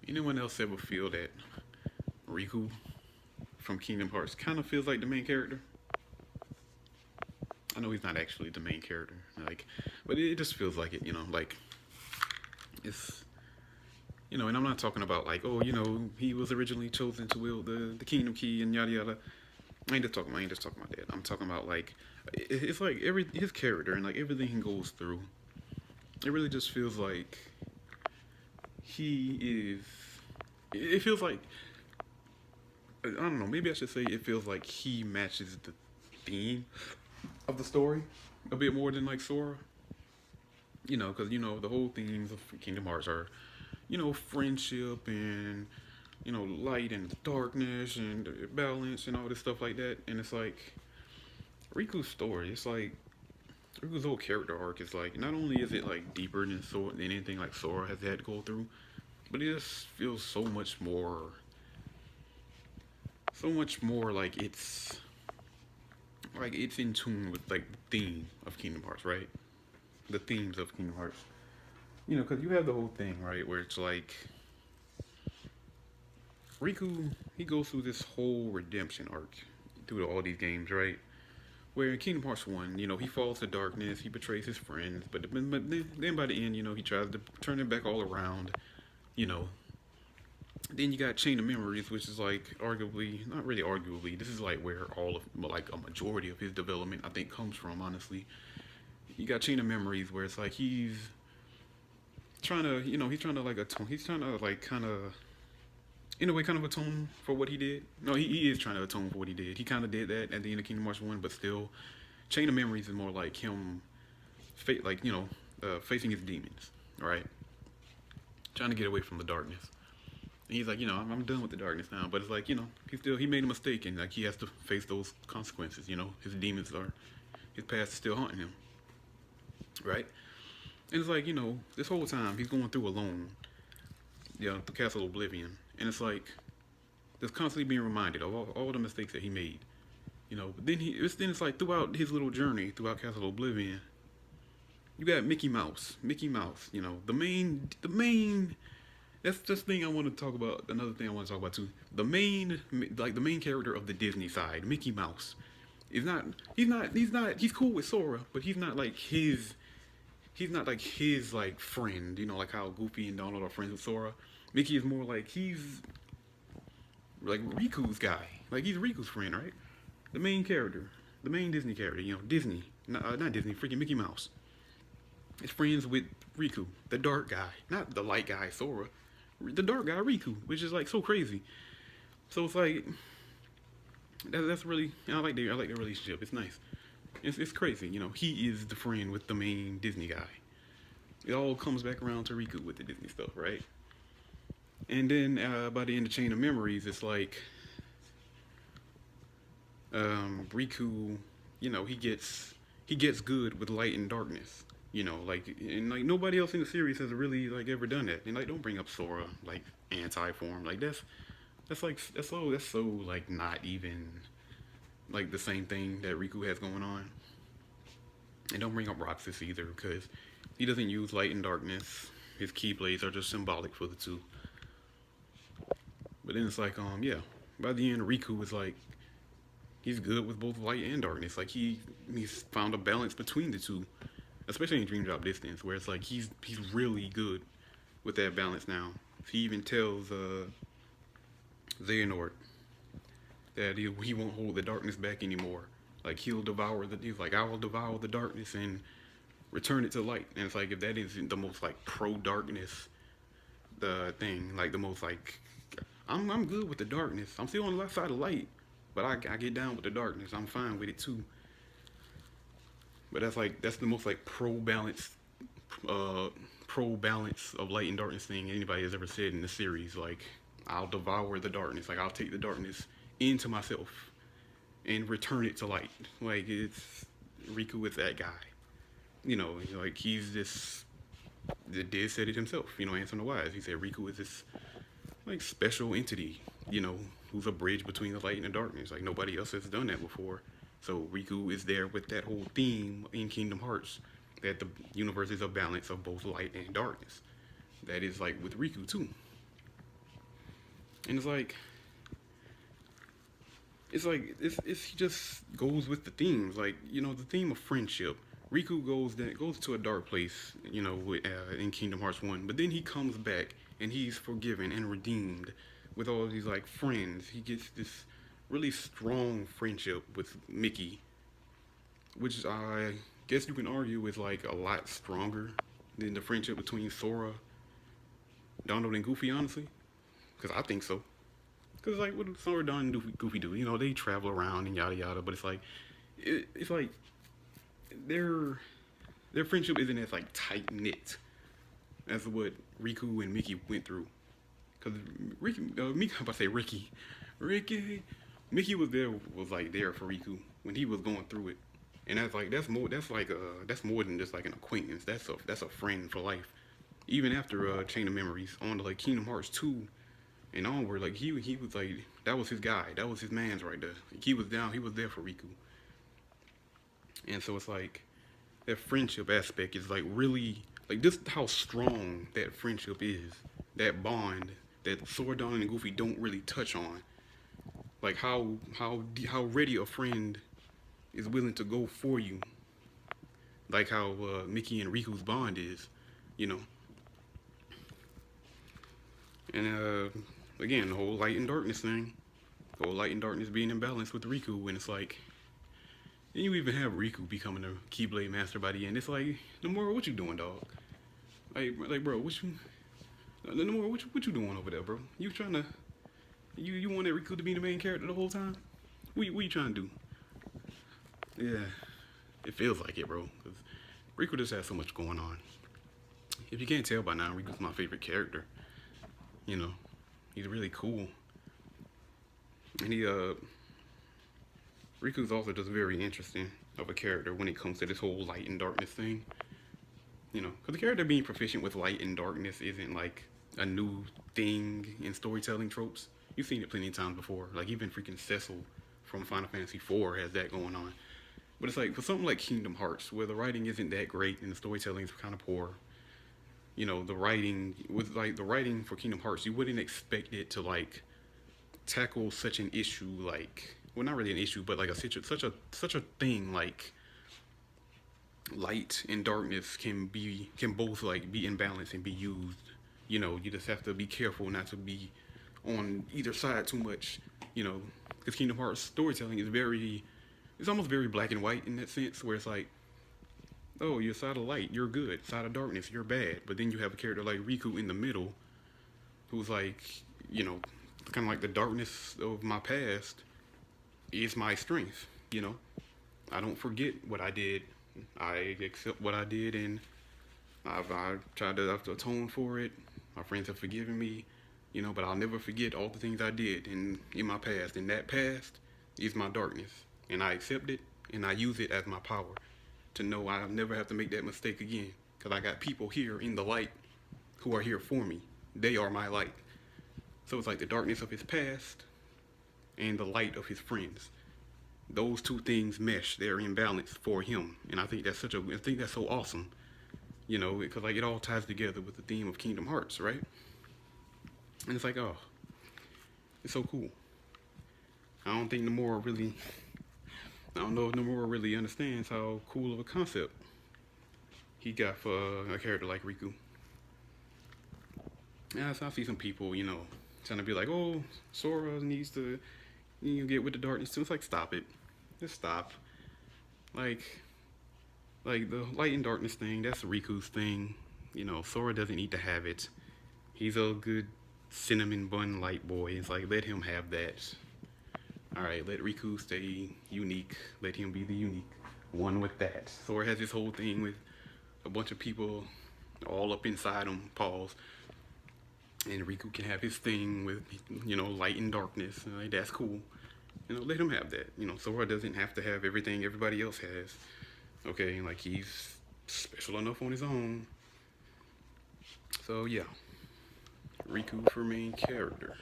Anyone else ever feel that Riku from Kingdom Hearts kind of feels like the main character? I know he's not actually the main character, like, but it just feels like it. Like it's and I'm not talking about like, oh, he was originally chosen to wield the Kingdom Key and yada yada. I ain't just talking about that. I'm talking about like it's like every his character and like everything he goes through. It really just feels like he is. It feels like I don't know. Maybe I should say it feels like he matches the theme of the story a bit more than like Sora. Because the whole themes of Kingdom Hearts are friendship and light and darkness and balance and all this stuff like that. And it's like Riku's story. It's like Riku's whole character arc is like not only is it like deeper than anything like Sora has had to go through, but it just feels so much more like it's in tune with like the theme of Kingdom Hearts, right? The themes of Kingdom Hearts. Because you have the whole thing, right, where it's like Riku, he goes through this whole redemption arc through all these games, right? Where in Kingdom Hearts 1, he falls to darkness, he betrays his friends, but then by the end, he tries to turn it back all around, you know. Then you got Chain of Memories, which is like arguably, not really arguably, this is like where all of, like a majority of his development, I think, comes from, honestly. You got Chain of Memories where it's like he's trying to like atone, he's trying to like kind of in a way, kind of atone for what he did. No, he is trying to atone for what he did. He kind of did that at the end of Kingdom Hearts 1, but still, Chain of Memories is more like him, facing his demons, right? Trying to get away from the darkness. And he's like, I'm done with the darkness now. But it's like, he made a mistake and like he has to face those consequences. His demons his past is still haunting him, right? And it's like, this whole time he's going through alone, the Castle of Oblivion, and it's like just constantly being reminded of all the mistakes that he made. But then it's like throughout his little journey throughout Castle of Oblivion, you got Mickey Mouse. Mickey Mouse, the main. That's the thing I want to talk about. Another thing I want to talk about too. The main character of the Disney side, Mickey Mouse, is not. He's not. He's cool with Sora, but he's not like his. He's not like his like friend. Like how Goofy and Donald are friends with Sora. Mickey is more like he's like Riku's guy. Like he's Riku's friend, right? The main character, the main Disney character. Disney, not Disney, freaking Mickey Mouse. Is friends with Riku, the dark guy, not the light guy Sora, the dark guy Riku, which is like so crazy. So it's like that's really I like the relationship. It's nice. It's crazy. He is the friend with the main Disney guy. It all comes back around to Riku with the Disney stuff, right? And then by the end of Chain of Memories, it's like Riku, he gets good with light and darkness. Like nobody else in the series has really like ever done that. And like don't bring up Sora like anti form. Like that's so like not even like the same thing that Riku has going on. And don't bring up Roxas either because he doesn't use light and darkness. His keyblades are just symbolic for the two. But then it's like, yeah. By the end, Riku is like, he's good with both light and darkness. Like he's found a balance between the two, especially in Dream Drop Distance, where it's like he's really good with that balance now. He even tells Xehanort that he won't hold the darkness back anymore. Like he's like, I will devour the darkness and return it to light. And it's like if that isn't the most like pro darkness the thing, like the most like I'm good with the darkness. I'm still on the left side of light, but I get down with the darkness. I'm fine with it too. But that's the most like uh, pro balance of light and darkness thing anybody has ever said in the series. Like I'll devour the darkness. Like I'll take the darkness into myself and return it to light. Like it's Riku is that guy. Like he's this. The Did said it himself. Answer the Wise. He said Riku is this like special entity, who's a bridge between the light and the darkness. Like nobody else has done that before. So Riku is there with that whole theme in Kingdom Hearts that the universe is a balance of both light and darkness. That is like with Riku too. And it's he just goes with the themes, like the theme of friendship. Riku goes to a dark place, in Kingdom Hearts 1, but then he comes back and he's forgiven and redeemed with all these like friends. He gets this really strong friendship with Mickey, which I guess you can argue is like a lot stronger than the friendship between Sora, Donald, and Goofy, honestly, because I think so. Because like what Sora, Donald, and Goofy do, they travel around and yada yada, but it's like their their friendship isn't as like tight knit as what Riku and Mickey went through. Because Mickey, I'm about to say Ricky, Mickey was like there for Riku when he was going through it, and that's more than just like an acquaintance. That's a friend for life. Even after Chain of Memories on to like Kingdom Hearts 2 and onward, like he was like that was his guy, that was his man's right there. Like, he was down, he was there for Riku, and so it's like that friendship aspect is like really like just how strong that friendship is, that bond that Sora, Donald, and Goofy don't really touch on, like how ready a friend is willing to go for you, like how Mickey and Riku's bond is, you know, and again the whole light and darkness thing, the whole light and darkness being in balance with Riku, and it's like. And you even have Riku becoming a Keyblade master by the end. It's like, Nomura, what you doing, dog? Like, bro, Nomura, what you doing over there, bro? You trying to, you want that Riku to be the main character the whole time? What you trying to do? Yeah, it feels like it, bro. Cause Riku just has so much going on. If you can't tell by now, Riku's my favorite character. You know, he's really cool, and Riku's also just very interesting of a character when it comes to this whole light and darkness thing. Because the character being proficient with light and darkness isn't like a new thing in storytelling tropes. You've seen it plenty of times before. Like even freaking Cecil from Final Fantasy IV has that going on. But it's like for something like Kingdom Hearts, where the writing isn't that great and the storytelling is kind of poor. The writing for Kingdom Hearts, you wouldn't expect it to like tackle such an issue like well not really an issue but like such a thing like light and darkness can both like be in balance and be used. You just have to be careful not to be on either side too much. Because Kingdom Hearts storytelling it's almost very black and white in that sense, where it's like, oh, you're side of light, you're good, side of darkness, you're bad. But then you have a character like Riku in the middle who's like, kind of like the darkness of my past is my strength. I don't forget what I did. I accept what I did, and I've tried to atone for it. My friends have forgiven me, but I'll never forget all the things I did in my past. And that past is my darkness, and I accept it, and I use it as my power to know I'll never have to make that mistake again. Because I got people here in the light who are here for me. They are my light. So it's like the darkness of his past and the light of his friends. Those two things mesh. They're in balance for him, and I think that's so awesome. Because like it all ties together with the theme of Kingdom Hearts, right? And it's like, oh, it's so cool. I don't know if Nomura really understands how cool of a concept he got for a character like Riku. Yeah, so I see some people, trying to be like, oh, Sora needs to get with the darkness too. It's like, stop it. Just stop. Like the light and darkness thing, that's Riku's thing. Sora doesn't need to have it. He's a good cinnamon bun light boy. It's like, let him have that. Alright, let Riku stay unique. Let him be the unique one with that. Sora has this whole thing with a bunch of people all up inside him, pause. And Riku can have his thing with, light and darkness. Like, that's cool. Let him have that. Sora doesn't have to have everything everybody else has. Okay, like he's special enough on his own. So yeah, Riku for main character.